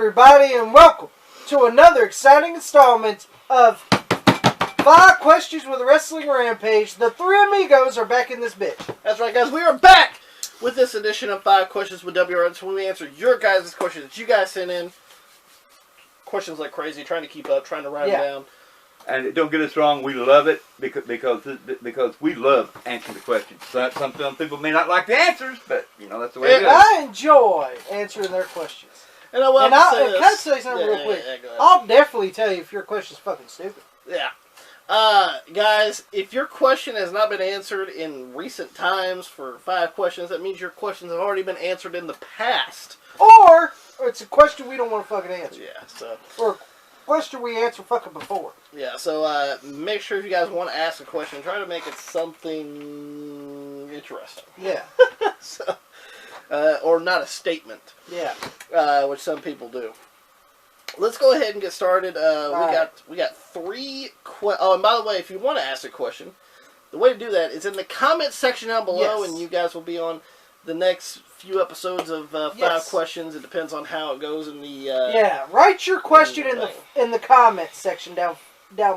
everybody, and welcome to another exciting installment of 5 Questions with a Wrestling Rampage. The three amigos are back in this bitch. That's right, guys. We are back with this edition of 5 Questions with WRN, where we answer your guys' questions that you guys sent in. Questions like crazy, trying to keep up, trying to write them down. And don't get us wrong, we love it because we love answering the questions. Some people may not like the answers, but you know that's the way it is. I enjoy answering their questions. And can I say something real quick? I'll definitely tell you if your question's fucking stupid. Yeah. Guys, if your question has not been answered in recent times for 5 questions, that means your questions have already been answered in the past. Or it's a question we don't want to fucking answer. Yeah, so. Or a question we answered fucking before. Yeah, so make sure if you guys want to ask a question, try to make it something interesting. Yeah. So, or not a statement. Yeah. Which some people do. Let's go ahead and get started. We got 3 questions. Oh, and by the way, if you want to ask a question, the way to do that is in the comment section down below, and you guys will be on the next few episodes of 5 questions. It depends on how it goes in the. Write your question in the comment section down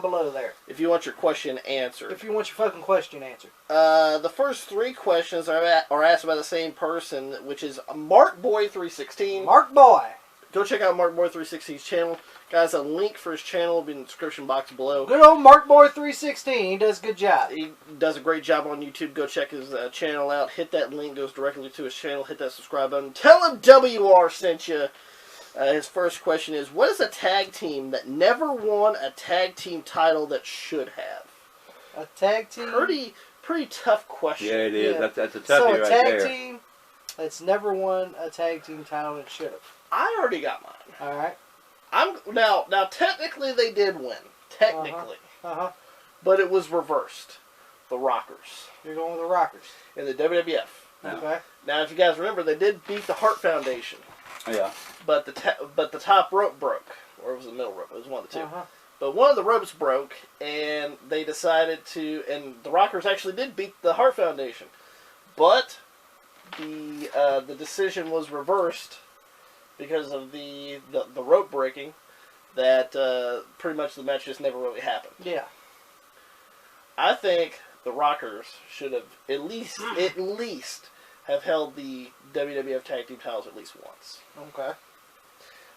below there. If you want your question answered. If you want your fucking question answered. The first 3 questions are asked by the same person, which is MarkBoy316. Mark Boy. Go check out MarkBoy316's channel. Guys, a link for his channel will be in the description box below. Good old MarkBoy316. He does a good job. He does a great job on YouTube. Go check his channel out. Hit that link. Goes directly to his channel. Hit that subscribe button. Tell him WR sent you. His first question is, what is a tag team that never won a tag team title that should have? A tag team? Pretty tough question. Yeah, it is. Yeah. That's a toughie so right there. So a tag team that's never won a tag team title that should have. I already got mine. All right. Now technically they did win. Technically. But it was reversed. The Rockers. You're going with the Rockers. In the WWF. Okay. Now, if you guys remember, they did beat the Hart Foundation. Yeah. But the top rope broke. Or it was the middle rope. It was one of the two. But one of the ropes broke, and they decided to... And the Rockers actually did beat the Hart Foundation. But the decision was reversed because of the rope breaking, that pretty much the match just never really happened. Yeah. I think the Rockers should have at least have held the WWF Tag Team titles at least once. Okay.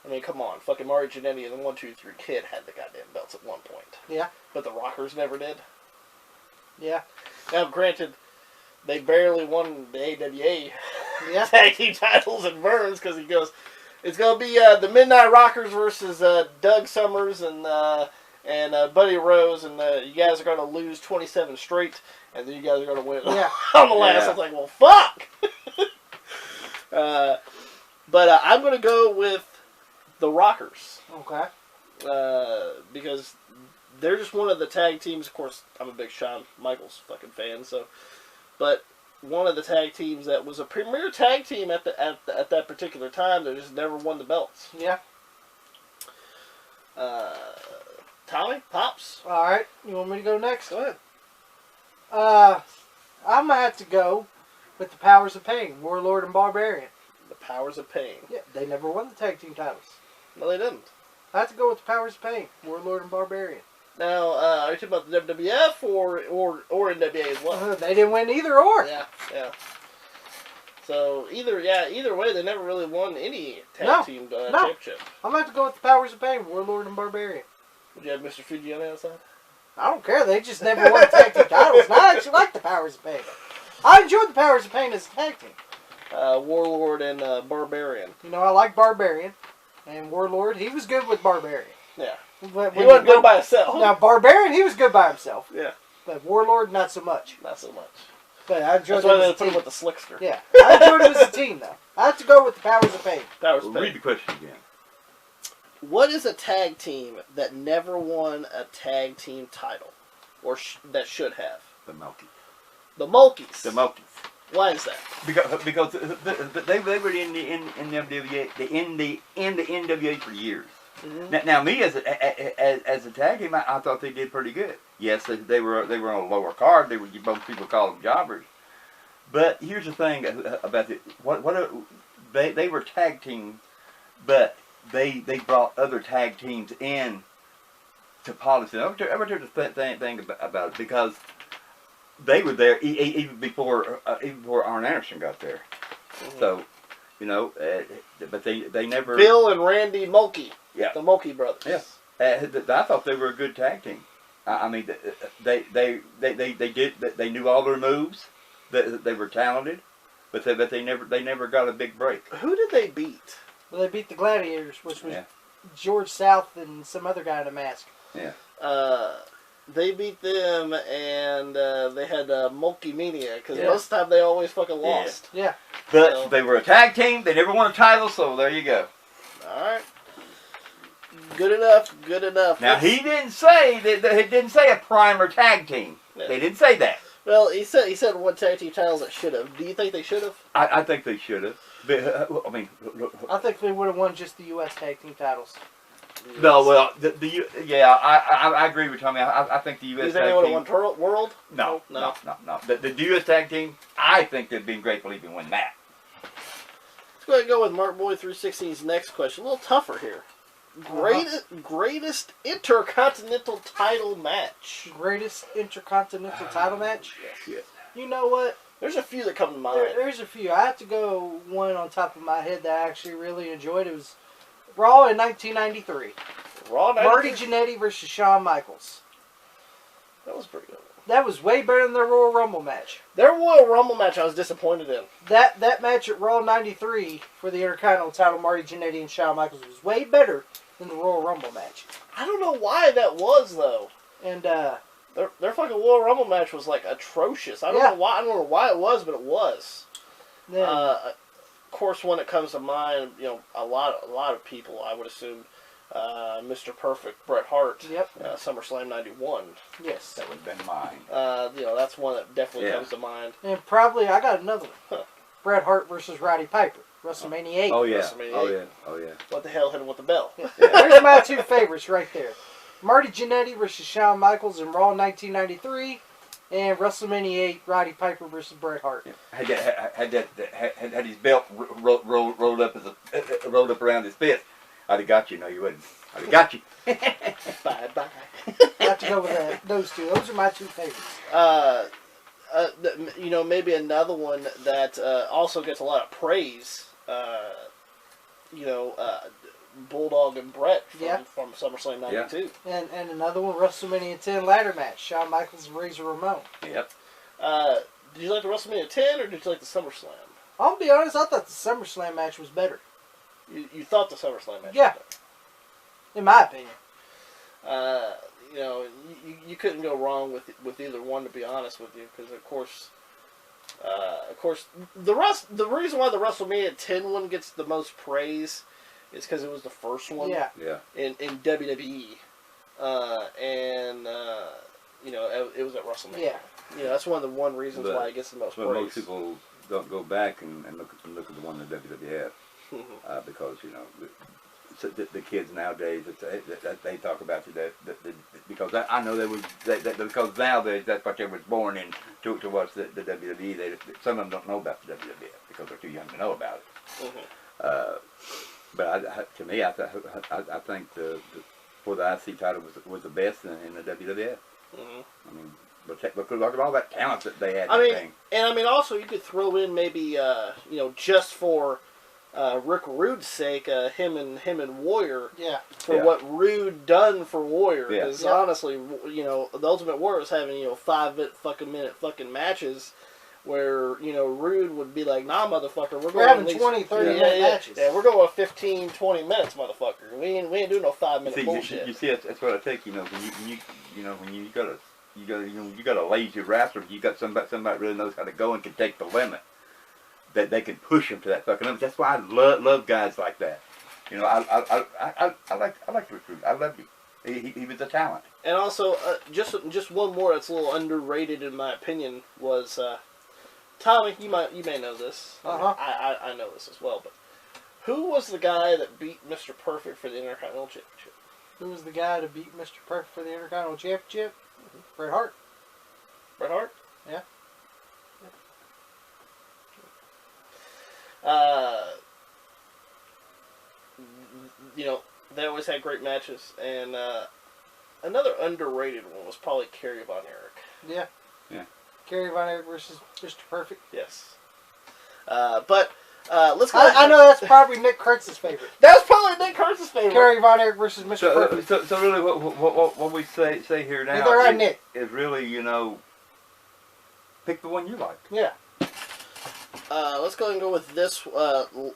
I mean, come on. Fucking Mario Jannetty and the 1-2-3 Kid had the goddamn belts at one point. Yeah. But the Rockers never did. Yeah. Now, granted, they barely won the AWA Tag Team titles at Burns because he goes, it's going to be the Midnight Rockers versus Doug Summers and Buddy Rose, and you guys are going to lose 27 straight, and then you guys are going to win on the last. I was like, well, fuck! But I'm going to go with the Rockers. Okay. Because they're just one of the tag teams. Of course, I'm a big Shawn Michaels fucking fan, so... But one of the tag teams that was a premier tag team at that particular time, they just never won the belts. Yeah. Tommy, Pops. All right, you want me to go next? Go ahead. I'm gonna have to go with the Powers of Pain, Warlord and Barbarian. The Powers of Pain. Yeah, they never won the tag team titles. No, they didn't. I have to go with the Powers of Pain, Warlord and Barbarian. Now, are you talking about the WWF or NWA as well? They didn't win either or. Yeah. So either way, they never really won any tag team championship. I'm going to have to go with the Powers of Pain, Warlord and Barbarian. Would you have Mr. Fuji on the outside? I don't care. They just never won the tag team titles. And I actually like the Powers of Pain. I enjoyed the Powers of Pain as a tag team. Warlord and Barbarian. You know, I like Barbarian. And Warlord, he was good with Barbarian. Yeah. But he wasn't good by himself. Now, Barbarian, he was good by himself. Yeah. But Warlord, not so much. Not so much. But I enjoyed That's why they put him with the Slickster. Yeah. I enjoyed him as a team, though. I have to go with the Powers of Pain. Powers of Pain. Read the question again. What is a tag team that never won a tag team title? Or that should have? The Mulkeys. The Mulkeys. The Mulkeys. Why is that? Because they were in the NWA for years. Mm-hmm. Now, me as a tag team, I thought they did pretty good. Yes, they were on a lower card. Both people call them jobbers. But here's the thing about it. They were tag team, but they brought other tag teams in to policy. I ever heard the thing about it because they were there even before Arn Anderson got there. Mm-hmm. So, you know, but they never. Bill and Randy Mulkey. Yeah. The Mulkey brothers. Yeah. I thought they were a good tag team. I mean, they knew all their moves. They were talented, but they never got a big break. Who did they beat? Well, they beat the Gladiators, which was George South and some other guy in a mask. Yeah. They beat them, and they had Mulkey Mania, because most of the time they always fucking lost. Yeah. But they were a tag team. They never won a title, so there you go. All right. Good enough. Good enough. Now he didn't say that. He didn't say a primer tag team. Yeah. They didn't say that. Well, he said what tag team titles that should have. Do you think they should have? I think they should have. I mean, I think they would have won just the U.S. tag team titles. No, well, I agree with Tommy. I think the U.S. You think they would have won World? No. The U.S. tag team, I think they'd been grateful to even win that. Let's go ahead and go with Mark Boy 316's next question. A little tougher here. Greatest Intercontinental title match. Greatest Intercontinental title match? Yes. You know what? There's a few that come to mind. There's a few. I have to go one on top of my head that I actually really enjoyed. It was Raw in 1993. Raw 93? Marty Jannetty versus Shawn Michaels. That was pretty good. That was way better than their Royal Rumble match. Their Royal Rumble match I was disappointed in. That match at Raw 93 for the Intercontinental title, Marty Jannetty and Shawn Michaels, was way better than the Royal Rumble match. I don't know why that was, though. And their fucking Royal Rumble match was like atrocious. I don't know why. I don't know why it was, but it was. Then, of course, when it comes to mind, you know, a lot of people, I would assume, Mr. Perfect, Bret Hart, SummerSlam '91. Yes, that would have been mine. You know, that's one that definitely comes to mind. And probably I got another one. Bret Hart versus Roddy Piper, WrestleMania 8. Oh yeah. WrestleMania 8. Oh yeah. What the hell hit him with the bell? Yeah. There's my two favorites right there. Marty Jannetty versus Shawn Michaels in Raw 1993, and WrestleMania 8, Roddy Piper versus Bret Hart. Yeah. Had his belt rolled up around his fist, I'd have got you. No, you wouldn't. I'd have got you. Bye. I have to go with those two. Those are my two favorites. You know, maybe another one that also gets a lot of praise. You know, Bulldog and Bret from SummerSlam '92. Yeah. And another one, WrestleMania 10 ladder match, Shawn Michaels and Razor Ramon. Yep. Did you like the WrestleMania 10 or did you like the SummerSlam? I'll be honest, I thought the SummerSlam match was better. You thought the SummerSlam match was better? In my opinion. You know, you couldn't go wrong with either one, to be honest with you, because of course, the reason why the WrestleMania 10 one gets the most praise is because it was the first one. In WWE, and you know, it was at WrestleMania. Yeah. You know, that's one of the reasons why it gets the most praise. Most people don't go back and look at the one that WWF because you know. The kids nowadays, they talk about because I know because nowadays that's what they was born in to watch the WWE. Some of them don't know about the WWF because they're too young to know about it. But to me, I think the IC title was the best in the WWF. I mean, look at all that talent that they had. I mean, also you could throw in maybe you know, just for Rick Rude's sake, him and Warrior, for what Rude done for Warrior. Because honestly, you know, the Ultimate Warrior was having, you know, 5-minute fucking matches where, you know, Rude would be like, nah, motherfucker, we're having 20, 30-minute matches. Yeah, we're going 15, 20 minutes, motherfucker. We ain't doing no 5-minute bullshit. You see, that's what I think. You know, when you got a lazy wrestler, you got somebody really knows how to go and can take the limit. That they can push him to that fucking limit. That's why I love guys like that. You know, I like Rick Rude. I love him. He was a talent. And also, just one more that's a little underrated in my opinion was Tommy. You may know this. I know this as well. But who was the guy that beat Mr. Perfect for the Intercontinental Championship? Who was the guy to beat Mr. Perfect for the Intercontinental Championship? Bret Hart. Bret Hart? Yeah. you know, they always had great matches. And another underrated one was probably Kerry Von Erich. Yeah. Yeah. Kerry Von Erich versus Mr. Perfect. Yes. But let's go. I know that's probably Nick Kurtz's favorite. That was probably Nick Kurtz's favorite. Kerry Von Erich versus Mr. Perfect. So really, what we say here now Either right, Nick. is really, you know, pick the one you like. Yeah. Let's go ahead and go with this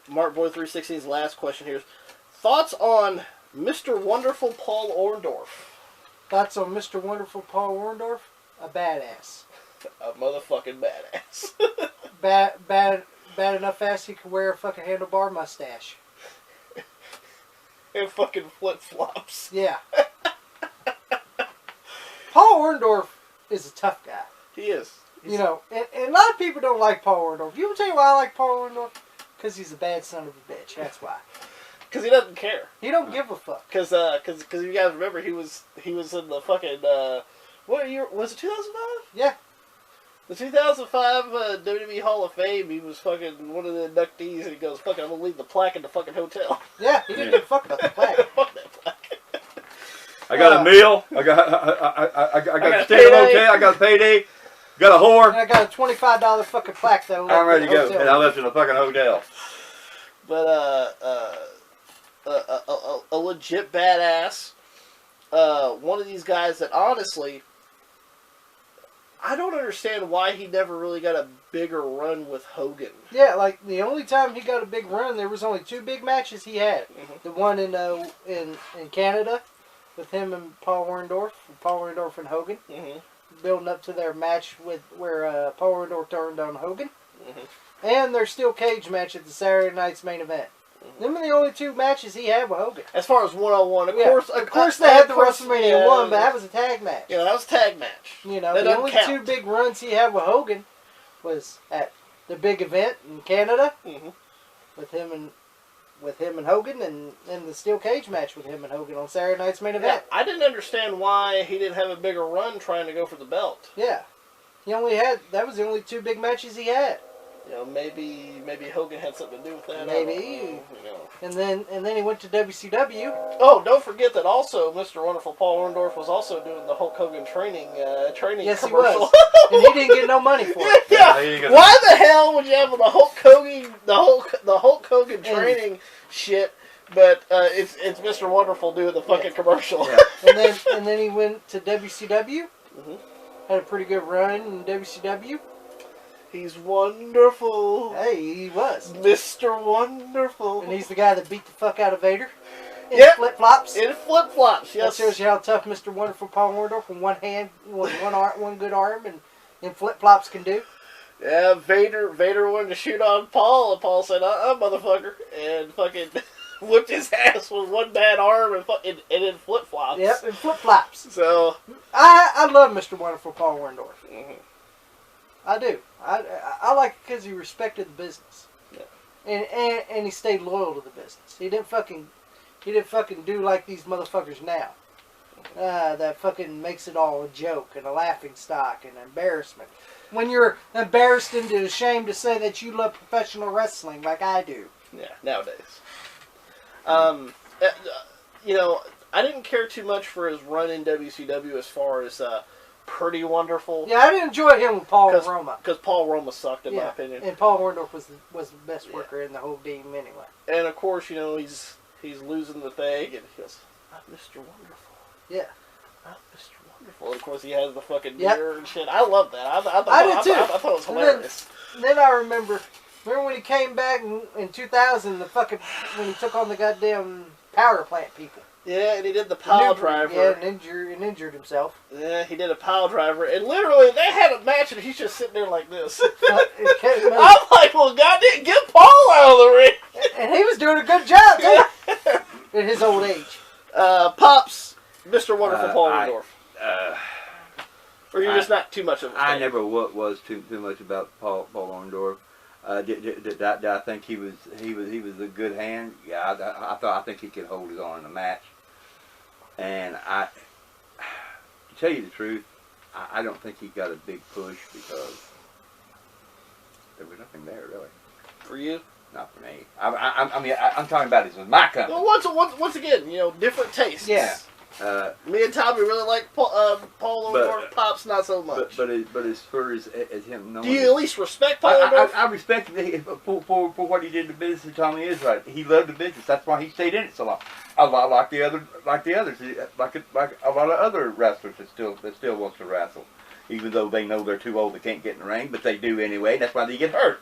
Mark Boy 316's last question here. Thoughts on Mr. Wonderful Paul Orndorff? Thoughts on Mr. Wonderful Paul Orndorff? A badass. A motherfucking badass. Bad enough ass he could wear a fucking handlebar mustache. And fucking flip-flops. Yeah. Paul Orndorff is a tough guy. He is. You know, and a lot of people don't like Paul Orndorff. You want to tell you why I like Paul Orndorff? Because he's a bad son of a bitch. That's why. Because he doesn't care. He don't give a fuck. Because you guys remember he was in the fucking what year was it? 2005? Yeah. The 2005 WWE Hall of Fame. He was fucking one of the inductees, and he goes, "Fucking, I'm gonna leave the plaque in the fucking hotel." Yeah, he didn't give a fuck about the plaque. Fuck that plaque. I got a meal. I got to stay in a payday. hotel. I got a payday. Got a whore. And I got a $25 fucking plaque that I'm ready to go. And I left in a fucking hotel. But a legit badass. One of these guys that honestly, I don't understand why he never really got a bigger run with Hogan. Yeah, like the only time he got a big run, there was only 2 big matches he had. Mm-hmm. The one in Canada with him and Paul Orndorff and Hogan, Mm-hmm. building up to their match with where Paul Orndorff turned on Hogan, Mm-hmm. and their steel cage match at the Saturday night's main event. Mm-hmm. Them are the only 2 matches he had with Hogan. As far as one-on-one, of Yeah, course, they had the WrestleMania 1, but that was a tag match. Yeah, that was a tag match. You know, That the doesn't only count. 2 big runs he had with Hogan was at the big event in Canada Mm-hmm. with him and Hogan, and the steel cage match with him and Hogan on Saturday night's main Yeah, event. I didn't understand why he didn't have a bigger run trying to go for the belt. Yeah, that was the only 2 big matches he had. You know, maybe Hogan had something to do with that. Maybe. I don't know, you know. And then he went to WCW. Oh, don't forget that also Mr. Wonderful Paul Orndorff was also doing the Hulk Hogan training Yes, he commercial. was. And he didn't get no money for it. Yeah. Why the hell would you have the Hulk Hogan training shit? But it's Mr. Wonderful doing the fucking commercial. Yeah. And then he went to WCW. Mm-hmm. Had a pretty good run in WCW. He's wonderful. Hey, he was. Mr. Wonderful. And he's the guy that beat the fuck out of Vader. In Yep. flip-flops. In flip-flops, yes. That shows you how tough Mr. Wonderful Paul Orndorff with one hand, one good arm, and in flip-flops can do. Yeah, Vader wanted to shoot on Paul, and Paul said, motherfucker, and fucking whipped his ass with one bad arm and in flip-flops. Yep, in flip-flops. So, I love Mr. Wonderful Paul Orndorff. mm-hmm. I do. I like it because he respected the business. Yeah. And he stayed loyal to the business. He didn't fucking do like these motherfuckers now. That fucking makes it all a joke and a laughing stock and embarrassment. When you're embarrassed and ashamed to say that you love professional wrestling like I do. Yeah, nowadays. You know, I didn't care too much for his run in WCW as far as Pretty Wonderful. Yeah, I didn't enjoy him with Paul Roma. Because Paul Roma sucked, in my opinion. And Paul Orndorff was the best worker in the whole team anyway. And of course, you know, he's losing the thing, and he goes, Mr. Wonderful. Yeah. Mr. Wonderful. And of course, he has the fucking beer and shit. I love that. I did too. I thought it was hilarious. Then I remember when he came back in 2000, when he took on the goddamn power plant people. Yeah, and he did the pile driver. Yeah, and injured himself. Yeah, he did a pile driver, and literally they had a match, and he's just sitting there like this. I'm like, well, goddamn, get Paul out of the ring. And he was doing a good job too, at his old age. Pops, Mr. Wonderful Paul Orndorff. Or you're just not too much of a fan? I never was too much about Paul Orndorff. Did I think he was a good hand? Yeah, I think he could hold his own in a match. And to tell you the truth, I don't think he got a big push because there was nothing there really. For you? Not for me. I mean, I'm talking about this with my company. Well, once again, different tastes. Yeah. Me and Tommy really like Paul Orndorff. Pops not so much. But as far as him knowing, do you at least respect Paul Orndorff? I respect him for what he did in the business. Tommy is right. He loved the business. That's why he stayed in it so long. A lot like a lot of other wrestlers that still wants to wrestle, even though they know they're too old, they can't get in the ring, but they do anyway. That's why they get hurt.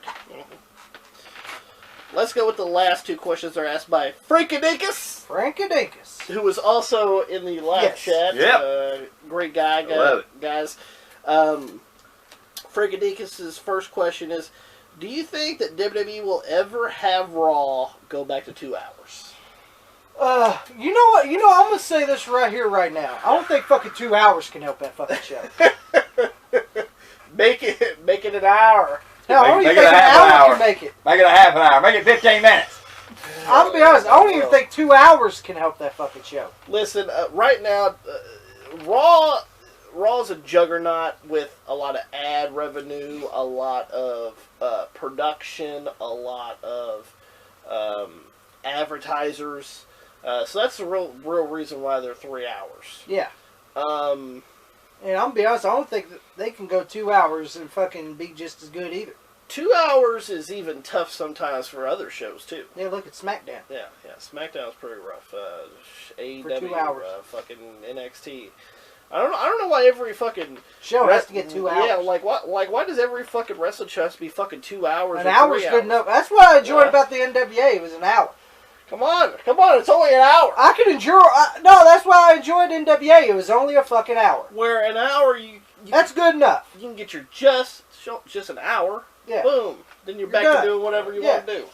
Let's go with the last two questions they're asked by Frankadinkus. Frankadinkus. Who was also in the live chat. Yep. Great guy, love it. guys. Frankadinkus' first question is, do you think that WWE will ever have Raw go back to 2 hours? You know what? I'm going to say this right here, right now. I don't think fucking 2 hours can help that fucking show. Make it an hour. Hell, I don't even Make it think a an half an hour hour. can make it. Make it a half an hour. Make it 15 minutes. I'm going to be honest. I don't even think 2 hours can help that fucking show. Listen, right now, Raw's a juggernaut with a lot of ad revenue, a lot of production, a lot of advertisers. So that's the real reason why they're 3 hours. Yeah. And I'm going to be honest, I don't think that they can go 2 hours and fucking be just as good either. 2 hours is even tough sometimes for other shows, too. Yeah, look at SmackDown. Yeah. SmackDown's pretty rough. AEW, For 2 hours. Fucking NXT. I don't know why every fucking show has to get 2 hours. Yeah, why does every fucking wrestling show have to be fucking 2 hours? An hour's good enough. That's what I enjoyed about the NWA. It was an hour. Come on, it's only an hour. I could enjoy. No, that's why I enjoyed NWA. It was only a fucking hour. Where an hour that's good enough. You can get your just an hour. Yeah. Boom. Then you're back to doing whatever you want to do.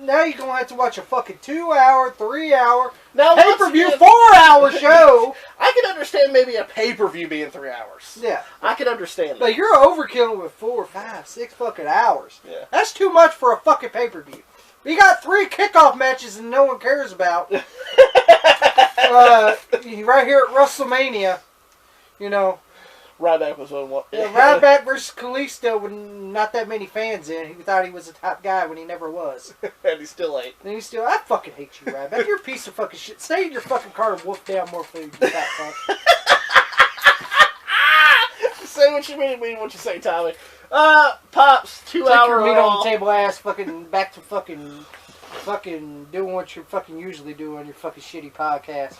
Now you're gonna have to watch a fucking 2 hour, 3 hour, now pay-per-view 4 hour show. I can understand maybe a pay-per-view being 3 hours. Yeah. I can understand that. But you're overkilling with 4, 5, 6 fucking hours. Yeah. That's too much for a fucking pay-per-view. You got 3 kickoff matches and no one cares about. Right here at WrestleMania, Ryback was on one. Ryback versus Kalisto with not that many fans in. He thought he was a top guy when he never was. And he still ain't. And I fucking hate you, Ryback. You're a piece of fucking shit. Stay in your fucking car and wolf down more food, you fat fuck. Say what you mean what you say, Tommy. Pops, 2 hour Take your meat Raw. on the table ass fucking back to fucking doing what you're fucking usually doing on your fucking shitty podcast.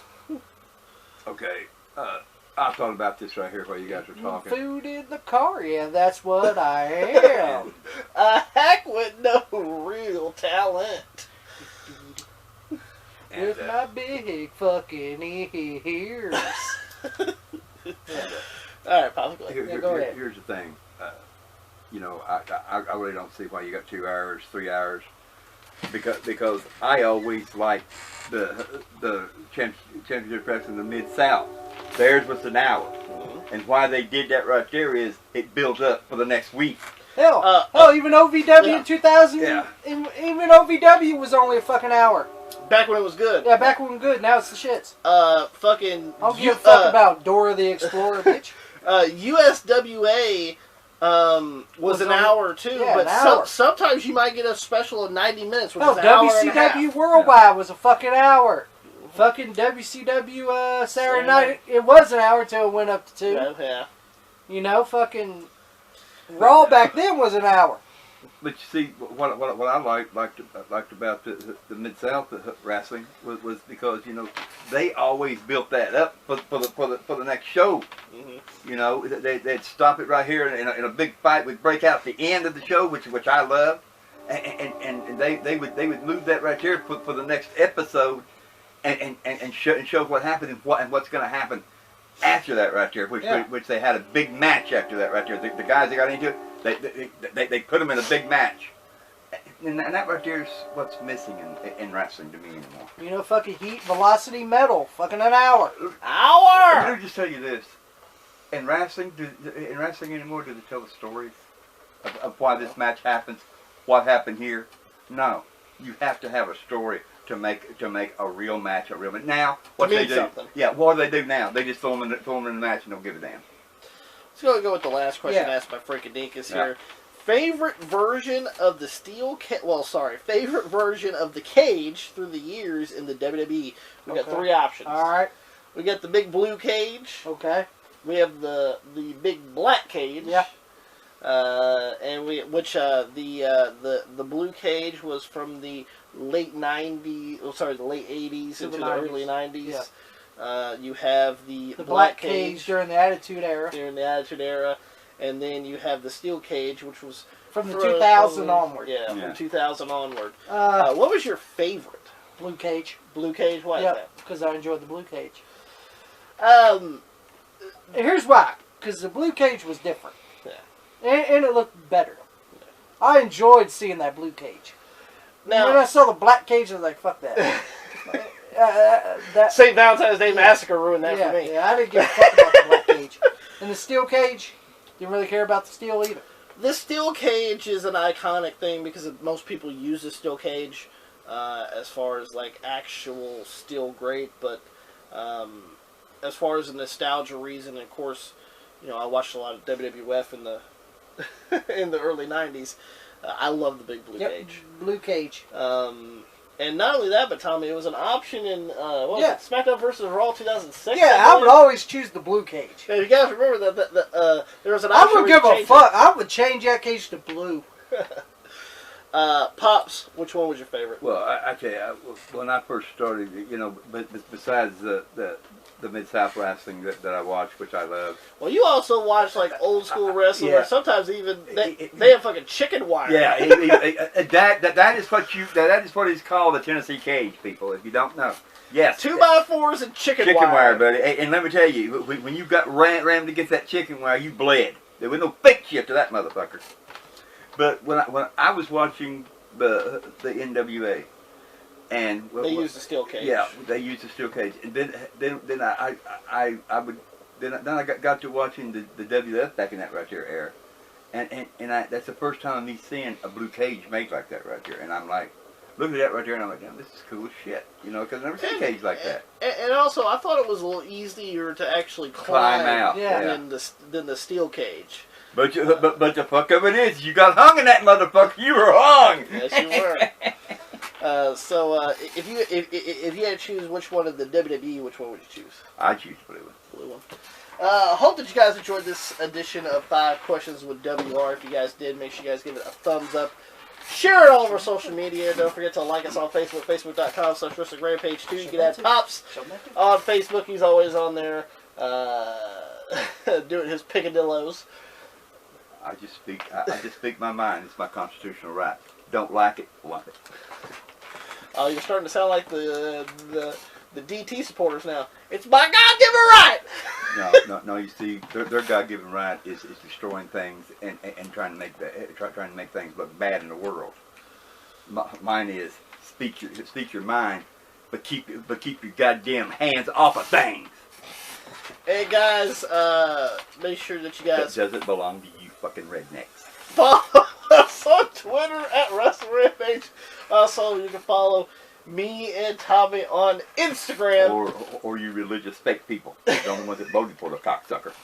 Okay. I thought about this right here while you guys were talking. Food in the car, yeah, that's what I am. A hack with no real talent. With my big fucking ears. Alright, Pops, go ahead. Here's the thing. I really don't see why you got 2 hours, 3 hours. Because I always liked the championship wrestling in the Mid-South. Theirs was an hour. Mm-hmm. And why they did that right there is it built up for the next week. Hell, even OVW in 2000, even OVW was only a fucking hour. Back when it was good. Yeah, back when it was good. Now it's the shits. Fucking... I don't give a fuck about Dora the Explorer, bitch. USWA was an hour too, but sometimes you might get a special of 90 minutes. Which is an hour and a half. WCW Worldwide was a fucking hour. Fucking WCW Saturday night, it was an hour till it went up to 2. Yeah. Fucking Raw back then was an hour. But you see, what I liked about the Mid-South wrestling was because they always built that up for the next show. Mm-hmm. They'd stop it right here in a big fight. We'd break out at the end of the show, which I love, and they would move that right here for the next episode, and show what happened and what's going to happen after that right there, which they had a big match after that right there. The guys that got into it, they put them in a big match. And that right there is what's missing in wrestling to me anymore. Fucking Heat, Velocity, Metal, fucking an hour. Hour! Let me just tell you this. In wrestling anymore, do they tell the stories of why this match happens, what happened here? No. You have to have a story to make a real match a real match. Now, what they do? Something. Yeah, what do they do now? They just throw them in the match and don't give a damn. Let's go with the last question asked by Freakadekus here. favorite version of the favorite version of the cage through the years in the WWE. We got 3 options. All right. We got the big blue cage. Okay. We have the big black cage. Yeah. And the blue cage was from the late 90s. Oh, sorry, the late 80s into the early 90s. Yeah. You have the black cage during the Attitude Era. During the Attitude Era, and then you have the steel cage, which was from the 2000 onward. Yeah, from 2000 onward. What was your favorite? Blue cage. Blue cage. Why is that? Because I enjoyed the blue cage. Um, Here's why. Because the blue cage was different. Yeah. And it looked better. Yeah. I enjoyed seeing that blue cage. Now, when I saw the black cage, I was like, fuck that. That St. Valentine's Day Massacre ruined that for me. Yeah, I didn't give a fuck about the black cage. And the steel cage, didn't really care about the steel either. The steel cage is an iconic thing because most people use the steel cage as far as like actual steel grate, but as far as a nostalgia reason, of course, you know, I watched a lot of WWF in the in the early 90s. I love the big blue cage. Blue cage. And not only that, but Tommy, it was an option in what was it, SmackDown vs. Raw 2006. Yeah, I would always choose the blue cage. Yeah, you guys remember that there was an option. I would give a fuck. I would change that cage to blue. Pops, which one was your favorite? Well, I tell you, when I first started, you know, but besides the Mid-South wrestling that I watched, which I love. Well, you also watch like old school wrestling, or sometimes even they have fucking chicken wire. Yeah, that is what is called the Tennessee cage, people. If you don't know, yes, 2x4s and chicken wire, buddy. And let me tell you, when you got rammed against that chicken wire, you bled. There was no fake shit to that motherfucker. But when I was watching the NWA. And they used the steel cage. Yeah, they used the steel cage, and then I got to watching the WWF back in that right there era, and that's the first time me seeing a blue cage made like that right there, and I'm like, looking at that right there, and I'm like, damn, this is cool as shit, you know, because I've never seen a cage like that. And also, I thought it was a little easier to actually climb out than the steel cage. But the fuck of it is, you got hung in that motherfucker. You were hung. Yes, you were. If you had to choose which one of the WWE, which one would you choose? I'd choose blue one. Blue one. Hope that you guys enjoyed this edition of 5 Questions with WR. If you guys did, make sure you guys give it a thumbs up. Share it all over social media. Don't forget to like us on Facebook, facebook.com/WrestlingRampage2. You can add Pops on Facebook. He's always on there doing his picadillos. I just speak my mind. It's my constitutional right. Don't like it, want it. Oh, you're starting to sound like the DT supporters now. It's my God-given right. No. You see, their God-given right is destroying things and trying to make things look bad in the world. Mine is speak your mind, but keep your goddamn hands off of things. Hey guys, make sure that you guys. That doesn't belong to you, fucking rednecks. Follow us on Twitter at WrestlingRampage. Also, you can follow me and Tommy on Instagram. Or you religious fake people. The only ones that voted for the cocksucker.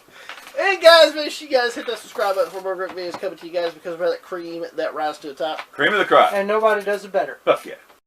Hey guys, make sure you guys hit that subscribe button for more great videos coming to you guys because we're that cream that rises to the top. Cream of the crop. And nobody does it better. Fuck yeah.